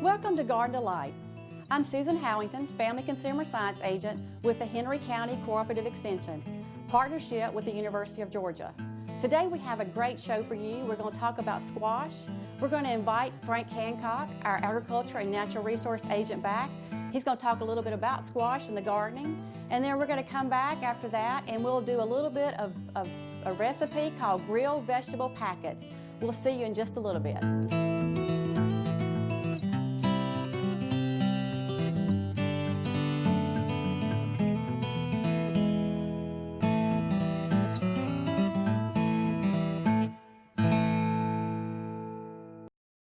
Welcome to Garden Delights. I'm Susan Howington, Family Consumer Science Agent with the Henry County Cooperative Extension, partnership with the University of Georgia. Today we have a great show for you. We're going to talk about squash. We're going to invite Frank Hancock, our Agriculture and Natural Resource Agent, back. He's going to talk a little bit about squash and the gardening. And then we're going to come back after that and we'll do a little bit of a recipe called grilled vegetable packets. We'll see you in just a little bit.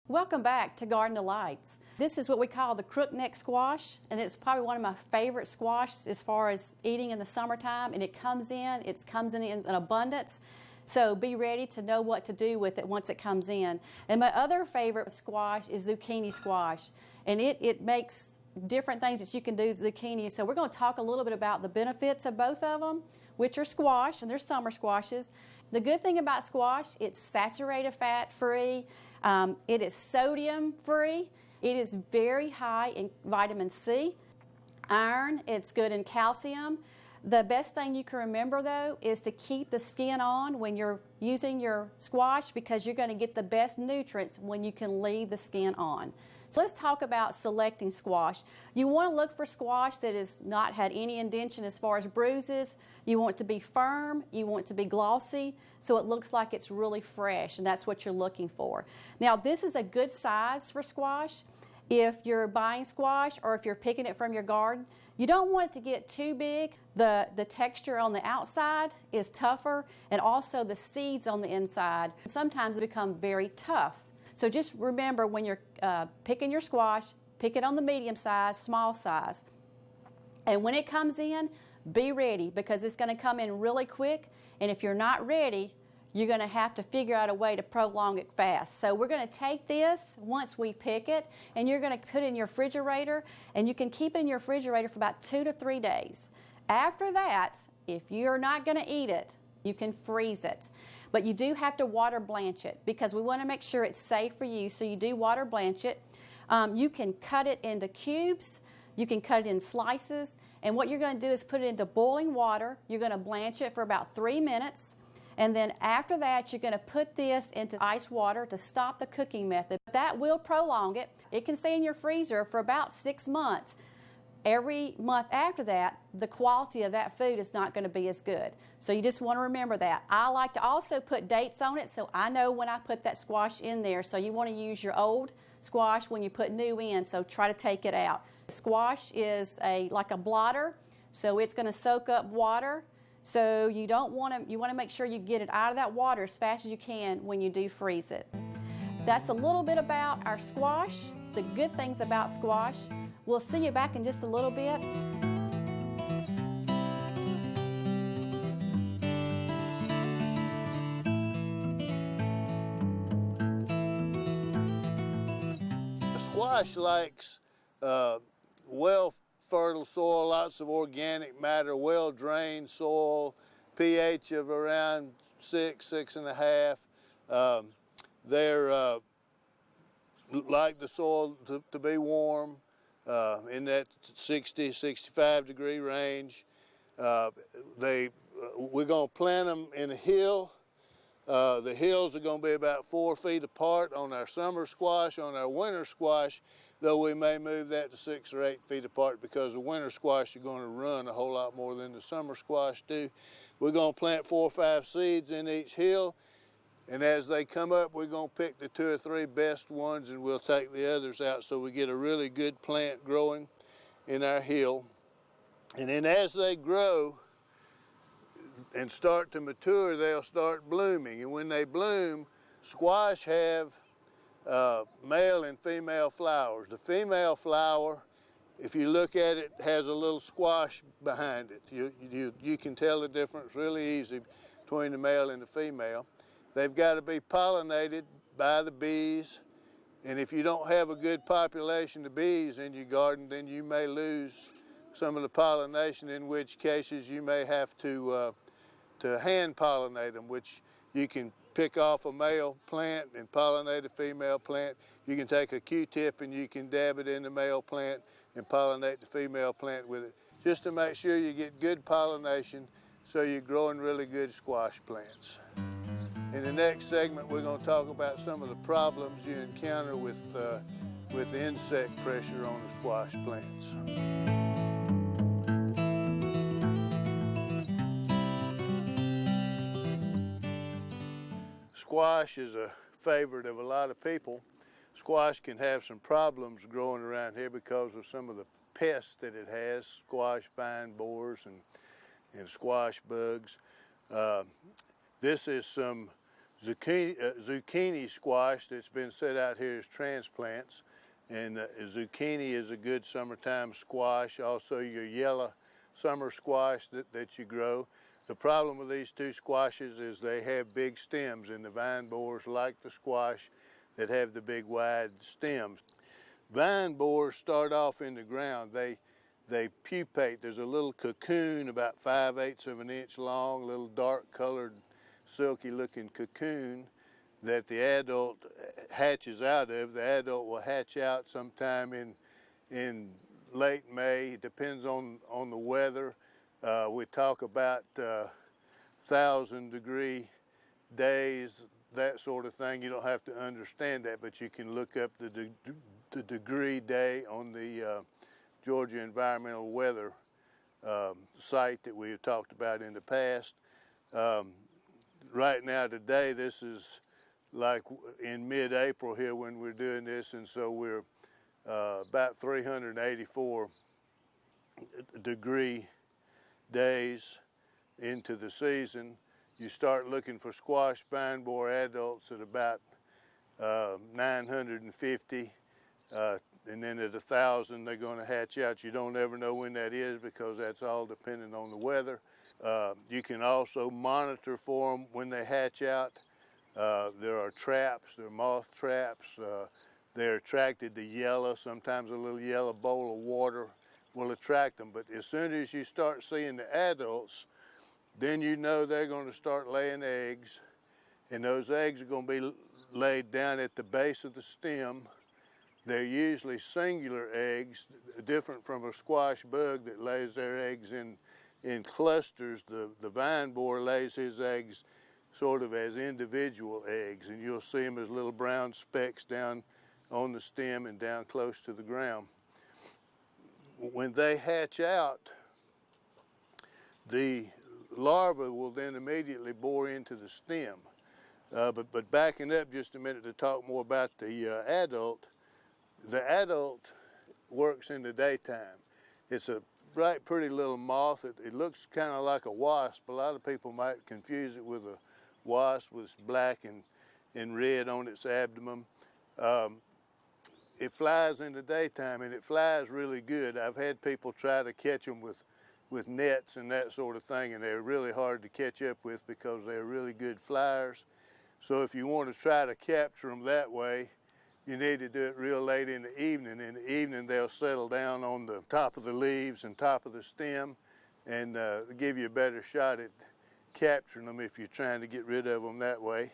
Welcome back to Garden Delights. This is what we call the crookneck squash, and it's probably one of my favorite squash as far as eating in the summertime, and it comes in in abundance, so be ready to know what to do with it once it comes in. And my other favorite squash is zucchini squash, and it makes different things that you can do with zucchini. So we're going to talk a little bit about the benefits of both of them, which are squash, and they're summer squashes. The good thing about squash, it's saturated fat free. It is sodium free. It is very high in vitamin C, iron. It's good in calcium. The best thing you can remember though is to keep the skin on when you're using your squash, because you're going to get the best nutrients when you can leave the skin on. So let's talk about selecting squash. You want to look for squash that has not had any indentation as far as bruises. You want it to be firm. You want it to be glossy, so it looks like it's really fresh, and that's what you're looking for. Now, this is a good size for squash. If you're buying squash or if you're picking it from your garden, you don't want it to get too big. The texture on the outside is tougher, and also the seeds on the inside. Sometimes they become very tough. So just remember, when you're picking your squash, pick it on the medium size, small size. And when it comes in, be ready, because it's going to come in really quick. And if you're not ready, you're going to have to figure out a way to prolong it fast. So we're going to take this once we pick it, and you're going to put it in your refrigerator, and you can keep it in your refrigerator for about 2 to 3 days. After that, if you're not going to eat it, you can freeze it. But you do have to water blanch it, because we want to make sure it's safe for you, so you do water blanch it. You can cut it into cubes, you can cut it in slices, and what you're going to do is put it into boiling water. You're going to blanch it for about 3 minutes, and then after that you're going to put this into ice water to stop the cooking method. That will prolong it. It can stay in your freezer for about 6 months. Every month after that, the quality of that food is not going to be as good. So you just want to remember that. I like to also put dates on it, so I know when I put that squash in there. So you want to use your old squash when you put new in, so try to take it out. Squash is like a blotter, so it's going to soak up water. So you want to make sure you get it out of that water as fast as you can when you do freeze it. That's a little bit about our squash, the good things about squash. We'll see you back in just a little bit. Squash likes well fertile soil, lots of organic matter, well drained soil, pH of around 6, 6.5. They're like the soil to be warm, in that 60, 65 degree range. We're going to plant them in a hill. The hills are going to be about 4 feet apart on our summer squash. On our winter squash, though, we may move that to 6 or 8 feet apart, because the winter squash are going to run a whole lot more than the summer squash do. We're going to plant 4 or 5 seeds in each hill, and as they come up, we're going to pick the 2 or 3 best ones, and we'll take the others out, so we get a really good plant growing in our hill. And then as they grow and start to mature, they'll start blooming. And when they bloom, squash have male and female flowers. The female flower, if you look at it, has a little squash behind it. You can tell the difference really easy between the male and the female. They've got to be pollinated by the bees, and if you don't have a good population of bees in your garden, then you may lose some of the pollination, in which cases you may have to hand pollinate them, which you can pick off a male plant and pollinate a female plant. You can take a Q-tip and you can dab it in the male plant and pollinate the female plant with it, just to make sure you get good pollination so you're growing really good squash plants. In the next segment, we're going to talk about some of the problems you encounter with insect pressure on the squash plants. Squash is a favorite of a lot of people. Squash can have some problems growing around here because of some of the pests that it has, squash vine borers and squash bugs. This is some zucchini squash that's been set out here as transplants. And zucchini is a good summertime squash. Also your yellow summer squash that you grow. The problem with these two squashes is they have big stems, and the vine borers like the squash that have the big wide stems. Vine borers start off in the ground. They pupate. There's a little cocoon about 5/8 of an inch long, little dark colored, silky looking cocoon that the adult hatches out of. The adult will hatch out sometime in late May. It depends on the weather. We talk about 1,000-degree days, that sort of thing. You don't have to understand that, but you can look up the degree day on the Georgia Environmental Weather site that we have talked about in the past. Right now, today, this is like in mid-April here when we're doing this, and so we're about 384 degree days into the season. You start looking for squash vine borer adults at about 950, and then at 1,000 they're going to hatch out. You don't ever know when that is because that's all dependent on the weather. You can also monitor for them when they hatch out. There are traps, there are moth traps. They're attracted to yellow. Sometimes a little yellow bowl of water will attract them. But as soon as you start seeing the adults, then you know they're going to start laying eggs. And those eggs are going to be laid down at the base of the stem. They're usually singular eggs, different from a squash bug that lays their eggs in clusters. The vine borer lays his eggs sort of as individual eggs, and you'll see them as little brown specks down on the stem and down close to the ground. When they hatch out, the larva will then immediately bore into the stem. But backing up just a minute to talk more about the adult works in the daytime. It's a bright, pretty little moth. It looks kind of like a wasp. A lot of people might confuse it with a wasp with black and red on its abdomen. It flies in the daytime, and it flies really good. I've had people try to catch them with nets and that sort of thing, and they're really hard to catch up with because they're really good flyers. So if you want to try to capture them that way, you need to do it real late in the evening. In the evening, they'll settle down on the top of the leaves and top of the stem and give you a better shot at capturing them if you're trying to get rid of them that way.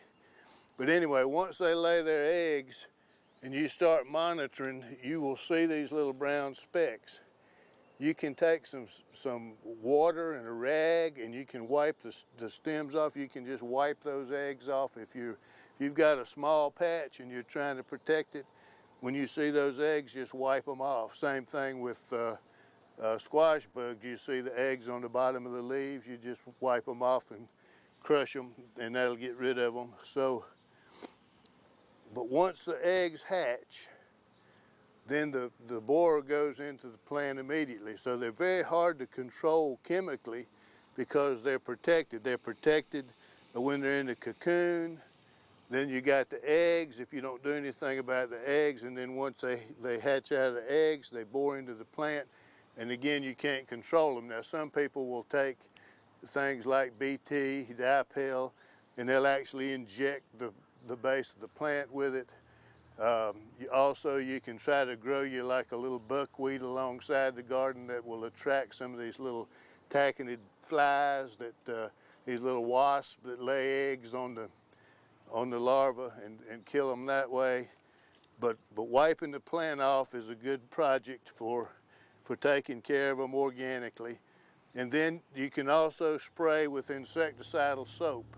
But anyway, once they lay their eggs and you start monitoring, you will see these little brown specks. You can take some water and a rag and you can wipe the stems off. You can just wipe those eggs off. If you've got a small patch and you're trying to protect it, when you see those eggs, just wipe them off. Same thing with squash bugs. You see the eggs on the bottom of the leaves, you just wipe them off and crush them, and that'll get rid of them. But once the eggs hatch, then the borer goes into the plant immediately. So they're very hard to control chemically because they're protected. They're protected when they're in the cocoon. Then you got the eggs, if you don't do anything about the eggs, and then once they hatch out of the eggs, they bore into the plant, and again, you can't control them. Now, some people will take things like BT, dipel, and they'll actually inject the base of the plant with it. You can try to grow you like a little buckwheat alongside the garden that will attract some of these little tachinid flies, these little wasps that lay eggs on on the larva and kill them that way. But wiping the plant off is a good project for taking care of them organically. And then you can also spray with insecticidal soap.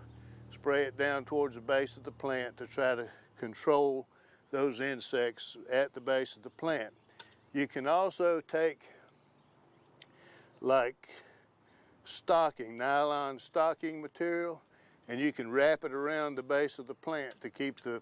Spray it down towards the base of the plant to try to control those insects at the base of the plant. You can also take like stocking, nylon stocking material, and you can wrap it around the base of the plant to keep the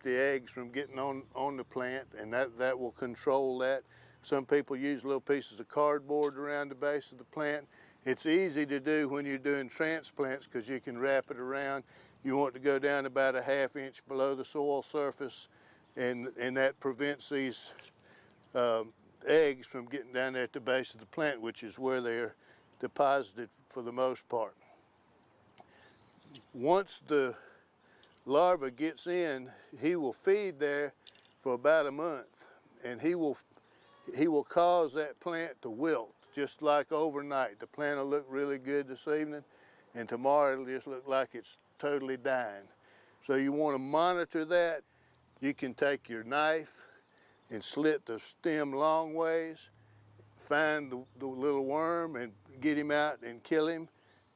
eggs from getting on the plant, and that will control that. Some people use little pieces of cardboard around the base of the plant. It's easy to do when you're doing transplants because you can wrap it around. You want to go down about a ½ inch below the soil surface, and that prevents these eggs from getting down there at the base of the plant, which is where they're deposited for the most part. Once the larva gets in, he will feed there for about a month, and he will cause that plant to wilt, just like overnight. The plant will look really good this evening, and tomorrow it'll just look like it's totally dying. So you want to monitor that. You can take your knife and slit the stem long ways, find the little worm and get him out and kill him,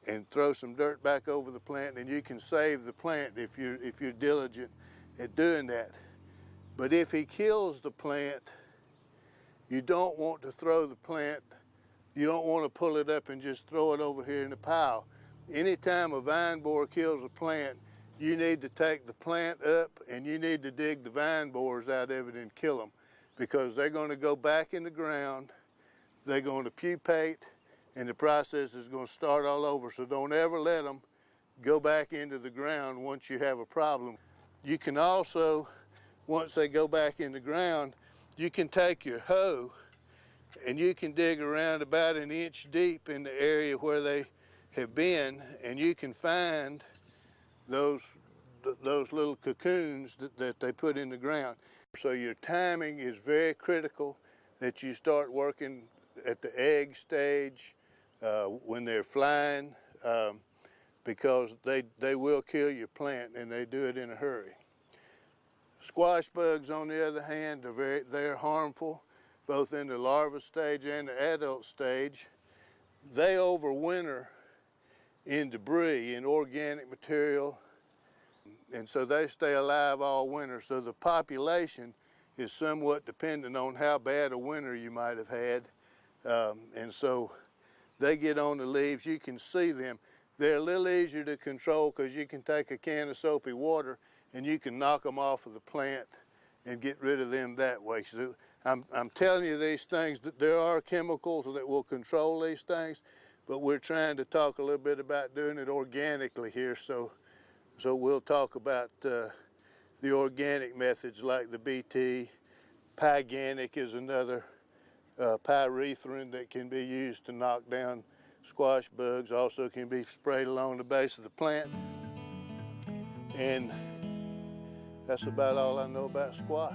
and throw some dirt back over the plant, and you can save the plant if you're diligent at doing that. But if he kills the plant, you don't want to throw the plant, you don't want to pull it up and just throw it over here in the pile. Anytime a vine borer kills a plant, you need to take the plant up and you need to dig the vine borers out of it and kill them, because they're going to go back in the ground, they're going to pupate, and the process is going to start all over. So don't ever let them go back into the ground once you have a problem. You can also, once they go back in the ground, you can take your hoe and you can dig around about 1 inch deep in the area where they have been, and you can find those little cocoons that they put in the ground. So your timing is very critical, that you start working at the egg stage when they're flying, because they will kill your plant, and they do it in a hurry. Squash bugs, on the other hand, they're harmful, both in the larva stage and the adult stage. They overwinter in debris, in organic material, and so they stay alive all winter. So the population is somewhat dependent on how bad a winter you might have had. And so they get on the leaves. You can see them. They're a little easier to control because you can take a can of soapy water and you can knock them off of the plant and get rid of them that way. So I'm telling you these things, that there are chemicals that will control these things, but we're trying to talk a little bit about doing it organically here. So we'll talk about the organic methods like the BT. Pyganic is another pyrethrin that can be used to knock down squash bugs. Also can be sprayed along the base of the plant. And that's about all I know about squash.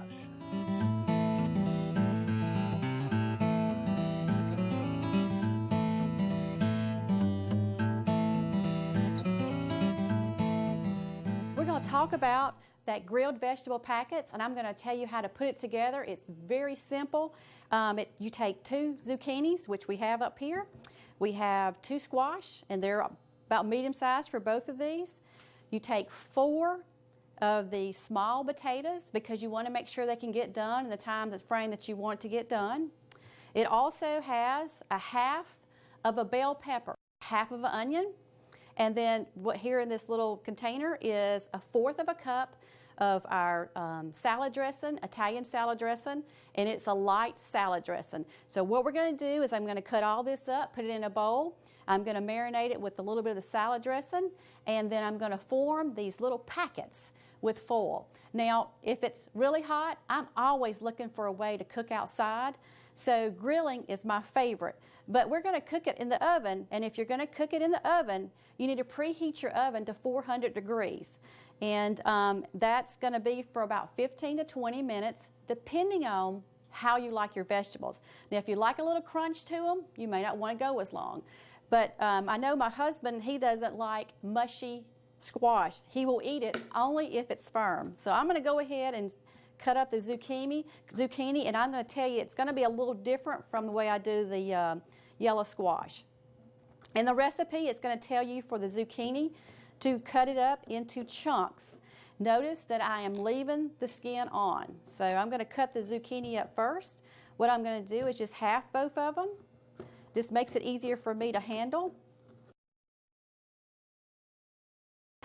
We're going to talk about that grilled vegetable packets, and I'm going to tell you how to put it together. It's very simple. You take 2 zucchinis, which we have up here. We have 2 squash, and they're about medium size for both of these. You take 4 of the small potatoes, because you want to make sure they can get done in the time frame that you want to get done. It also has a 1/2 of a bell pepper, 1/2 of an onion, and then what here in this little container is 1/4 of a cup of our salad dressing, Italian salad dressing, and it's a light salad dressing. So what we're going to do is I'm going to cut all this up, put it in a bowl. I'm going to marinate it with a little bit of the salad dressing, and then I'm going to form these little packets with foil. Now, if it's really hot, I'm always looking for a way to cook outside. So grilling is my favorite, but we're going to cook it in the oven, and if you're going to cook it in the oven, you need to preheat your oven to 400 degrees. And that's going to be for about 15 to 20 minutes, depending on how you like your vegetables. Now, if you like a little crunch to them, you may not want to go as long. But I know my husband, he doesn't like mushy squash. He will eat it only if it's firm. So I'm going to go ahead and cut up the zucchini, and I'm going to tell you it's going to be a little different from the way I do the yellow squash. In the recipe, it's going to tell you for the zucchini to cut it up into chunks. Notice that I am leaving the skin on. So I'm going to cut the zucchini up first. What I'm going to do is just half both of them. This makes it easier for me to handle.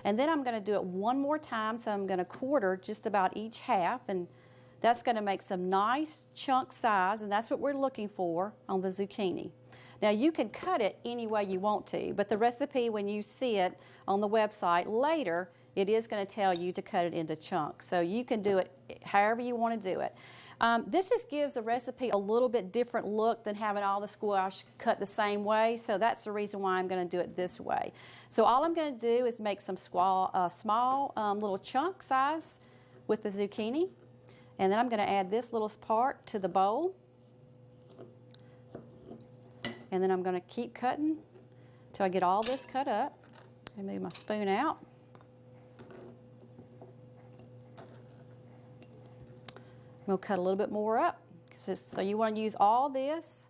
And then I'm going to do it one more time, so I'm going to quarter just about each half, and that's going to make some nice chunk size, and that's what we're looking for on the zucchini. Now you can cut it any way you want to, but the recipe, when you see it on the website later, it is going to tell you to cut it into chunks. So you can do it however you want to do it. This just gives the recipe a little bit different look than having all the squash cut the same way, so that's the reason why I'm going to do it this way. So all I'm going to do is make some small little chunk size with the zucchini, and then I'm going to add this little part to the bowl, and then I'm going to keep cutting until I get all this cut up. And move my spoon out. We'll cut a little bit more up. So you want to use all this.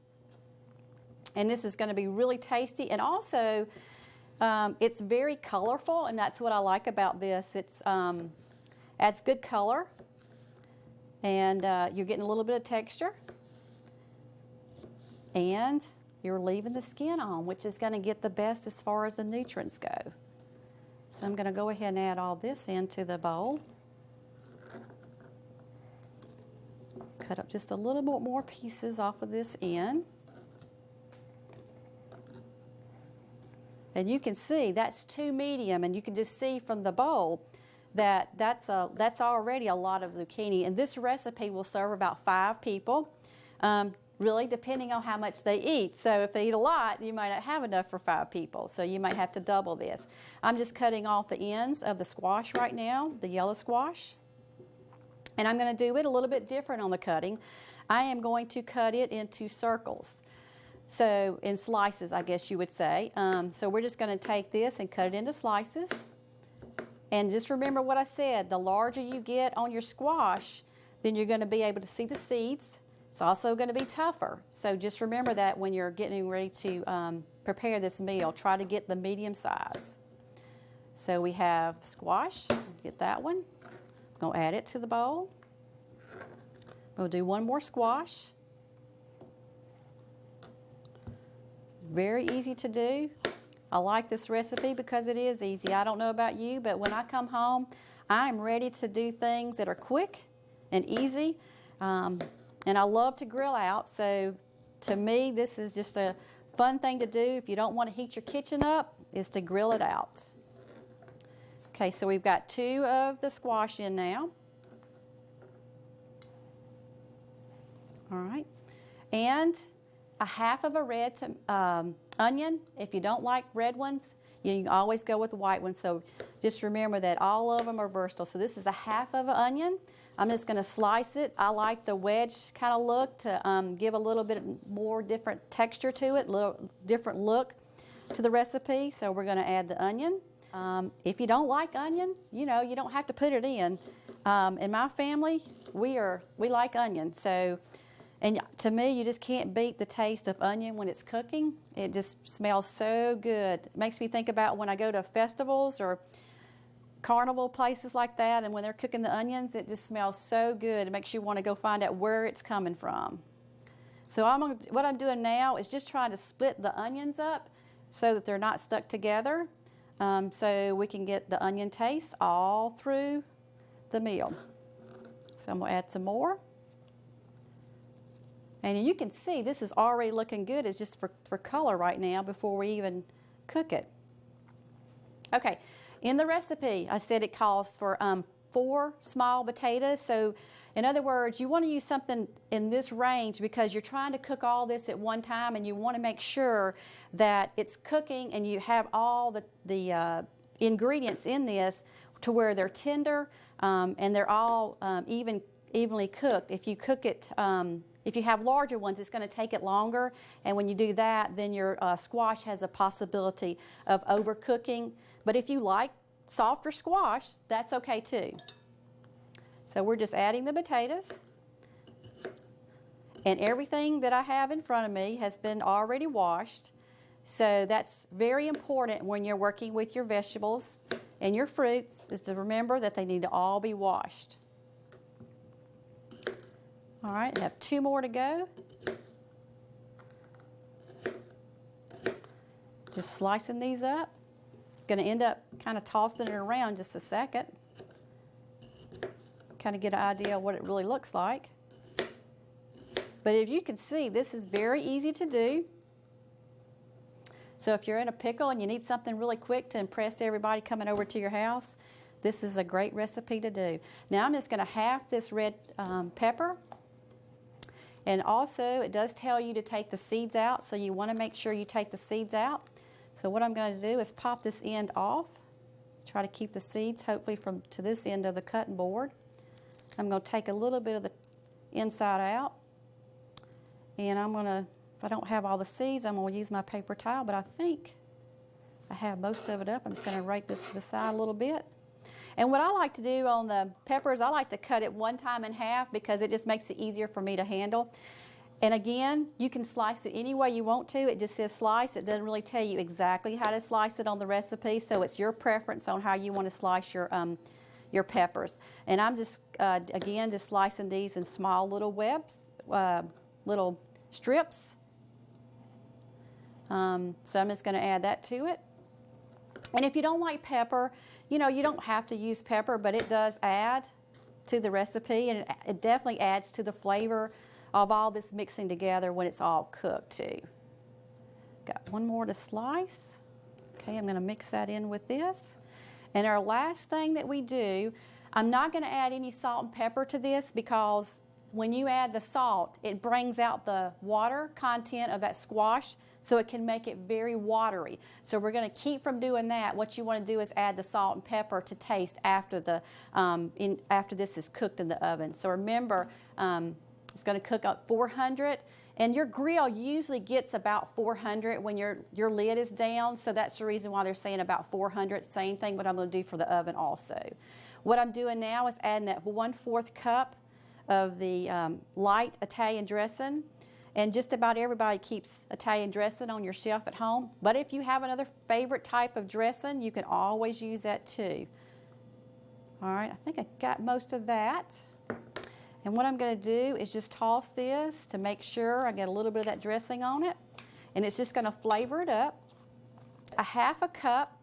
And this is going to be really tasty. And also, it's very colorful, and that's what I like about this. It's adds good color, and you're getting a little bit of texture. And you're leaving the skin on, which is going to get the best as far as the nutrients go. So I'm going to go ahead and add all this into the bowl. Cut up just a little bit more pieces off of this end. And you can see that's too medium, and you can just see from the bowl that that's already a lot of zucchini. And this recipe will serve about 5 people, really depending on how much they eat. So if they eat a lot, you might not have enough for 5 people. So you might have to double this. I'm just cutting off the ends of the squash right now, the yellow squash. And I'm going to do it a little bit different on the cutting. I am going to cut it into circles. So in slices, I guess you would say. So we're just going to take this and cut it into slices. And just remember what I said, the larger you get on your squash, then you're going to be able to see the seeds. It's also going to be tougher. So just remember that when you're getting ready to prepare this meal, try to get the medium size. So we have squash, get that one. I'm going to add it to the bowl. We'll do one more squash. Very easy to do. I like this recipe because it is easy. I don't know about you, but when I come home, I'm ready to do things that are quick and easy. And I love to grill out, so to me, this is just a fun thing to do. If you don't want to heat your kitchen up, is to grill it out. Okay, so we've got 2 of the squash in now. All right, and a half of a red onion. If you don't like red ones, you can always go with white ones. So just remember that all of them are versatile. So this is a half of an onion. I'm just going to slice it. I like the wedge kind of look to give a little bit more different texture to it, a little different look to the recipe. So we're going to add the onion. If you don't like onion, you know, you don't have to put it in. In my family, we like onion. So, and to me, you just can't beat the taste of onion when it's cooking. It just smells so good. It makes me think about when I go to festivals or carnival places like that, and when they're cooking the onions, it just smells so good. It makes you want to go find out where it's coming from. So what I'm doing now is just trying to split the onions up so that they're not stuck together, so we can get the onion taste all through the meal. So I'm going to add some more. And you can see this is already looking good. It's just for color right now before we even cook it. Okay. In the recipe, I said it calls for 4 small potatoes. So in other words, you want to use something in this range because you're trying to cook all this at one time, and you want to make sure that it's cooking and you have all the ingredients in this to where they're tender and they're all evenly cooked. If you cook it, if you have larger ones, it's going to take it longer, and when you do that, then your squash has a possibility of overcooking. But if you like softer squash, that's okay too. So we're just adding the potatoes. And everything that I have in front of me has been already washed. So that's very important when you're working with your vegetables and your fruits, is to remember that they need to all be washed. All right, I have 2 more to go. Just slicing these up. Going to end up kind of tossing it around just a second. Kind of get an idea of what it really looks like. But as you can see, this is very easy to do. So if you're in a pickle and you need something really quick to impress everybody coming over to your house, this is a great recipe to do. Now I'm just going to half this red pepper. And also it does tell you to take the seeds out, so you want to make sure you take the seeds out. So what I'm going to do is pop this end off. Try to keep the seeds hopefully from to this end of the cutting board. I'm going to take a little bit of the inside out. And I'm going to, if I don't have all the seeds, I'm going to use my paper towel, but I think I have most of it up. I'm just going to rake this to the side a little bit. And what I like to do on the peppers, I like to cut it one time in half because it just makes it easier for me to handle. And again, you can slice it any way you want to. It just says slice. It doesn't really tell you exactly how to slice it on the recipe, so it's your preference on how you want to slice your peppers. And I'm just, again, just slicing these in small little webs, little strips. So I'm just going to add that to it. And if you don't like pepper, you know, you don't have to use pepper, but it does add to the recipe, and it definitely adds to the flavor of all this mixing together when it's all cooked too. Got one more to slice. Okay, I'm going to mix that in with this. And our last thing that we do, I'm not going to add any salt and pepper to this because when you add the salt, it brings out the water content of that squash, so it can make it very watery. So we're going to keep from doing that. What you want to do is add the salt and pepper to taste after the after this is cooked in the oven. So remember, it's going to cook up 400, and your grill usually gets about 400 when your lid is down. So that's the reason why they're saying about 400. Same thing what I'm going to do for the oven also. What I'm doing now is adding that 1/4 cup of the light Italian dressing. And just about everybody keeps Italian dressing on your shelf at home. But if you have another favorite type of dressing, you can always use that too. All right, I think I got most of that. And what I'm going to do is just toss this to make sure I get a little bit of that dressing on it. And it's just going to flavor it up. 1/2 cup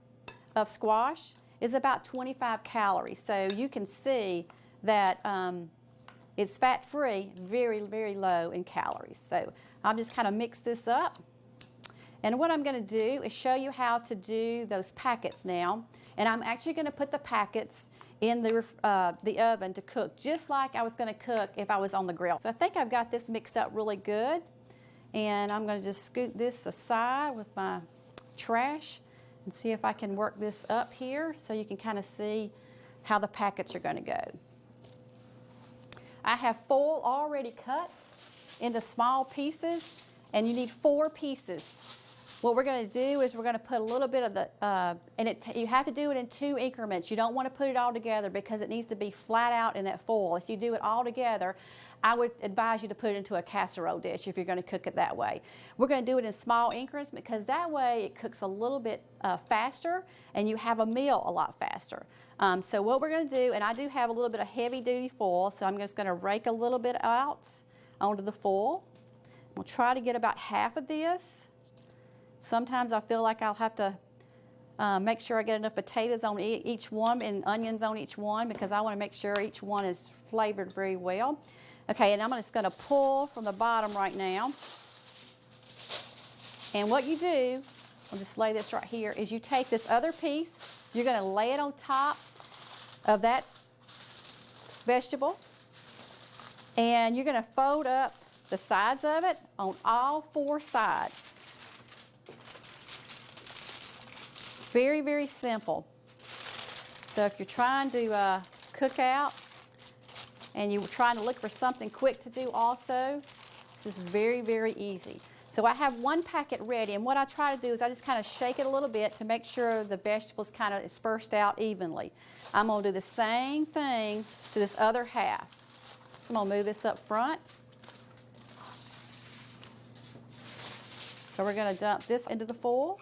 of squash is about 25 calories. So you can see that it's fat-free, very, very low in calories. So I'll just kind of mix this up. And what I'm going to do is show you how to do those packets now. And I'm actually going to put the packets in the oven to cook, just like I was going to cook if I was on the grill. So I think I've got this mixed up really good. And I'm going to just scoot this aside with my trash and see if I can work this up here so you can kind of see how the packets are going to go. I have 4 already cut into small pieces, and you need 4 pieces. What we're going to do is we're going to put a little bit of the, you have to do it in 2 increments. You don't want to put it all together because it needs to be flat out in that foil. If you do it all together, I would advise you to put it into a casserole dish if you're going to cook it that way. We're going to do it in small increments because that way it cooks a little bit faster and you have a meal a lot faster. So what we're going to do, and I do have a little bit of heavy-duty foil, so I'm just going to rake a little bit out onto the foil. We'll try to get about half of this. Sometimes I feel like I'll have to make sure I get enough potatoes on each one and onions on each one because I want to make sure each one is flavored very well. Okay, and I'm just going to pull from the bottom right now. And what you do, I'll just lay this right here, is you take this other piece, you're going to lay it on top of that vegetable, and you're going to fold up the sides of it on all 4 sides. Very, very simple. So if you're trying to cook out and you're trying to look for something quick to do also, this is very, very easy. So I have one packet ready, and what I try to do is I just kind of shake it a little bit to make sure the vegetables kind of dispersed out evenly. I'm going to do the same thing to this other half. So I'm going to move this up front. So we're going to dump this into the foil.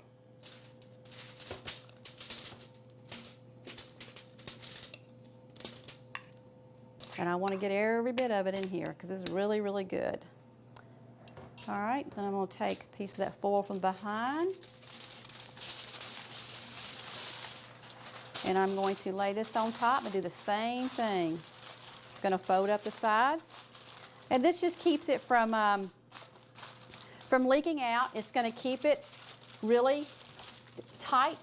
And I want to get every bit of it in here because this is really, really good. All right, then I'm going to take a piece of that foil from behind. And I'm going to lay this on top and do the same thing. It's going to fold up the sides. And this just keeps it from leaking out. It's going to keep it really tight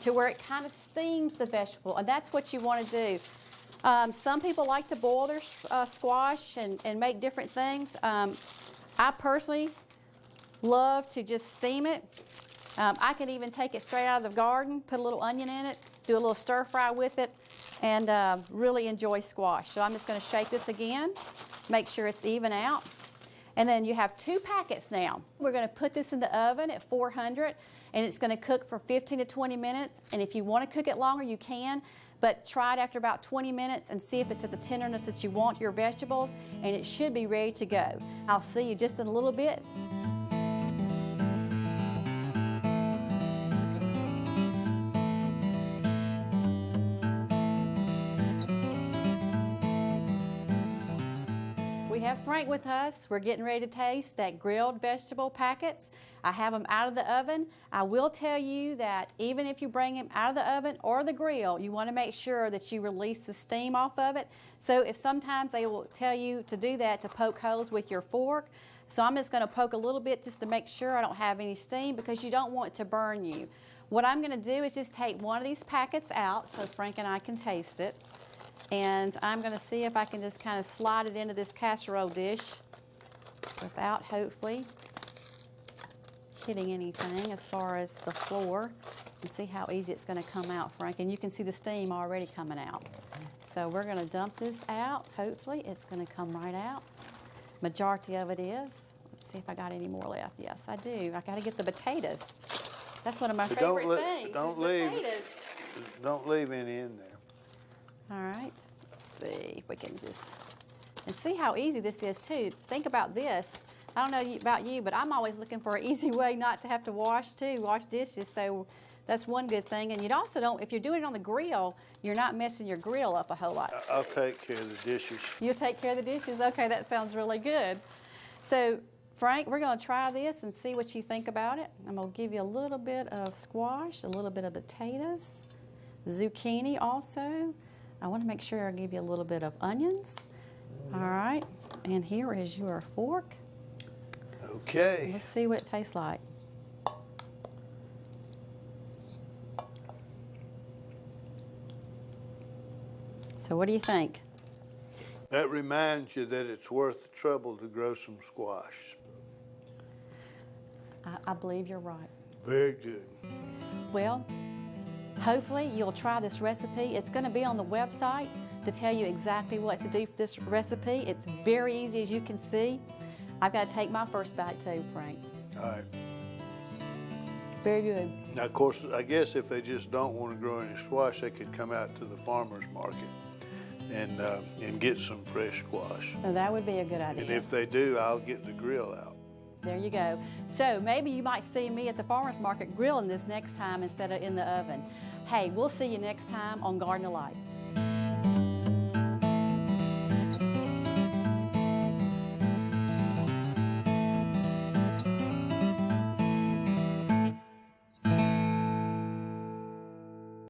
to where it kind of steams the vegetable. And that's what you want to do. Some people like to boil their squash and make different things. I personally love to just steam it. I can even take it straight out of the garden, put a little onion in it, do a little stir fry with it, and really enjoy squash. So I'm just going to shake this again, make sure it's even out. And then you have 2 packets now. We're going to put this in the oven at 400, and it's going to cook for 15 to 20 minutes. And if you want to cook it longer, you can. But try it after about 20 minutes and see if it's at the tenderness that you want your vegetables, and it should be ready to go. I'll see you just in a little bit. We have Frank with us. We're getting ready to taste that grilled vegetable packets. I have them out of the oven. I will tell you that even if you bring them out of the oven or the grill, you want to make sure that you release the steam off of it. So if sometimes they will tell you to do that, to poke holes with your fork. So I'm just going to poke a little bit just to make sure I don't have any steam, because you don't want it to burn you. What I'm going to do is just take one of these packets out so Frank and I can taste it. And I'm going to see if I can just kind of slide it into this casserole dish without hopefully hitting anything as far as the floor, and see how easy it's going to come out, Frank. And you can see the steam already coming out. So we're going to dump this out. Hopefully it's going to come right out. Majority of it is. Let's see if I got any more left. Yes, I do. I got to get the potatoes. That's one of my favorite things. Don't leave any in there. All right, let's see if we can just, and see how easy this is too. Think about this. I don't know about you, but I'm always looking for an easy way not to have to wash dishes. So that's one good thing. And you also don't, if you're doing it on the grill, you're not messing your grill up a whole lot. I'll take care of the dishes. You'll take care of the dishes? Okay, that sounds really good. So Frank, we're going to try this and see what you think about it. I'm going to give you a little bit of squash, a little bit of potatoes, zucchini also. I want to make sure I give you a little bit of onions. All right, and here is your fork. Okay. Let's see what it tastes like. So what do you think? That reminds you that it's worth the trouble to grow some squash. I believe you're right. Very good. Well, hopefully you'll try this recipe. It's going to be on the website to tell you exactly what to do for this recipe. It's very easy, as you can see. I've got to take my first bite too, Frank. All right. Very good. Now, of course, I guess if they just don't want to grow any squash, they could come out to the farmer's market and get some fresh squash. Now, that would be a good idea. And if they do, I'll get the grill out. There you go. So maybe you might see me at the farmer's market grilling this next time instead of in the oven. Hey, we'll see you next time on Garden of Lights.